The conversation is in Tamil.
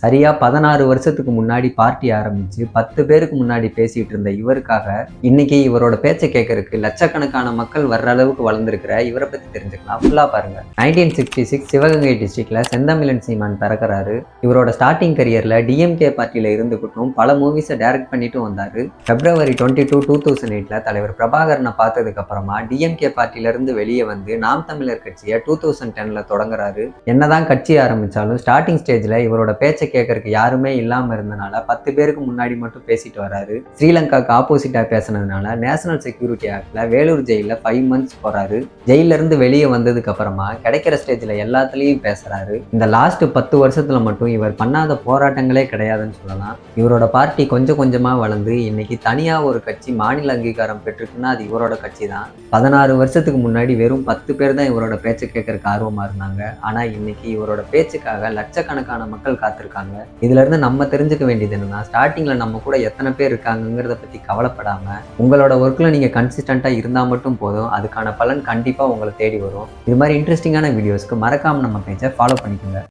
சரியா 16 வருஷத்துக்கு முன்னாடி பார்ட்டி ஆரம்பிச்சு 10 பேருக்கு முன்னாடி பேசிட்டு இருந்த இவருக்காக இன்னைக்கு இவரோட பேச்சை கேட்கறதுக்கு லட்சக்கணக்கான மக்கள் வர்ற அளவுக்கு வளர்ந்துருக்கிற இவரை பத்தி தெரிஞ்சுக்கலாம். ஃபுல்லா பாருங்க. 1966 சிவகங்கை டிஸ்ட்ரிக்ட்ல செந்தமிழன் சீமான் பிறக்கிறாரு. இவரோட ஸ்டார்டிங் கரியர்ல டிஎம்கே பார்ட்டியில இருந்துகிட்டும் பல மூவிஸை டைரக்ட் பண்ணிட்டு வந்தாரு. February 22, 2008ல தலைவர் பிரபாகரனை பார்த்ததுக்கு அப்புறமா டிஎம்கே பார்ட்டியில இருந்து வெளியே வந்து நாம் தமிழர் கட்சியை 2010ல தொடங்குறாரு. என்னதான் கட்சி ஆரம்பிச்சாலும் ஸ்டார்டிங் ஸ்டேஜ்ல இவரோட பேச்சை கேட்கறதுக்கு யாருமே இல்லாம இருந்தனால 10 பேருக்கு முன்னாடி மட்டும் பேசிட்டு வராரு. ஸ்ரீலங்காக்கு ஆப்போசிட்டா பேசினதுனால நேஷனல் செக்யூரிட்டி ஆக்ட்ல வேலூர் ஜெயில 5 மந்த்ஸ் போறாரு. ஜெயில இருந்து வெளியே வந்ததுக்கு அப்புறமா கிடைக்கிற ஸ்டேஜ்ல எல்லாத்துலயும் பேசுறாரு. இந்த லாஸ்ட் 10 வருஷத்துல மட்டும் இவர் பண்ணாத போராட்டங்களே கிடையாதுன்னு சொல்லலாம். இவரோட பார்ட்டி கொஞ்சம் கொஞ்சமா வளர்ந்து இன்னைக்கு தனியா ஒரு கட்சி மாநில அங்கீகாரம் பெற்றுக்குன்னா அது இவரோட கட்சி தான். 16 வருஷத்துக்கு முன்னாடி வெறும் 10 பேர் தான் இவரோட பேச்சை கேட்கறதுக்கு ஆர்வமா இருந்தாங்க. ஆனா இன்னைக்கு இவரோட பேச்சுக்காக லட்சக்கணக்கான மக்கள் காத்திருக்காங்க. இதுல இருந்து நம்ம தெரிஞ்சுக்க வேண்டியது என்னன்னா, ஸ்டார்டிங்ல நம்ம கூட எத்தனை பேர் இருக்காங்கிறத பத்தி கவலைப்படாம உங்களோட ஒர்க்ல நீங்க கன்சிஸ்டண்டா இருந்தா மட்டும் போதும். அதுக்கான பலன் கண்டிப்பா உங்களை தேடி வரும். இது மாதிரி இன்ட்ரெஸ்டிங்கான வீடியோஸ்க்கு மறக்காம நம்ம பேஜை ஃபாலோ பண்ணிக்கோங்க.